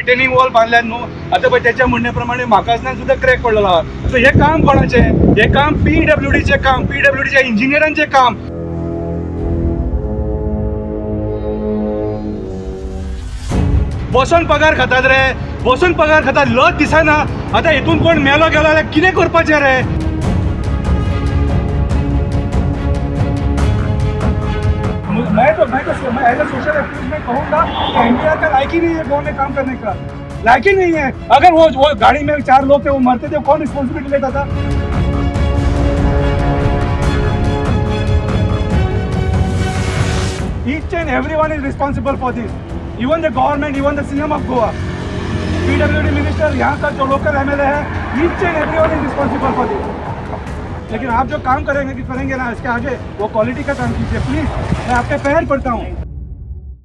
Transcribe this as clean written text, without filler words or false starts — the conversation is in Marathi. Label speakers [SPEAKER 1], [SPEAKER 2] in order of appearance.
[SPEAKER 1] रिटेनिंग वॉल बांधल्यात न्हू आता पळय त्याच्या म्हणण्याप्रमाणे म्हाकासनान सुद्धा क्रॅक पडलेलो आहा सो हे काम कोणाचे हे काम PWDचे काम PWDच्या इंजिनियरांचे काम बसून पगार खातात रे बसून पगार खातात लज दिसना आता हितून कोण मेलो गेलो जाल्यार कितें करपाचें रे मैं तो एज ए सोशल एक्टिविस्ट मैं कहूँगा कि एनटीआर का लायक ही नहीं है गोवा में काम करने का लायक ही नहीं है अगर वो गाड़ी में 4 लोग थे वो मरते थे कौन रिस्पॉन्सिबिलिटी लेता था Each and everyone is responsible for this. Even the government, even the CM of Goa, PWD minister, यहाँ का जो लोकल MLA है, each and everyone is responsible for this. लेकिन आप जो काम करेंगे ना इसके आगे वो क्वालिटी का काम कीजिए प्लीज मैं आपके पैर पड़ता हूँ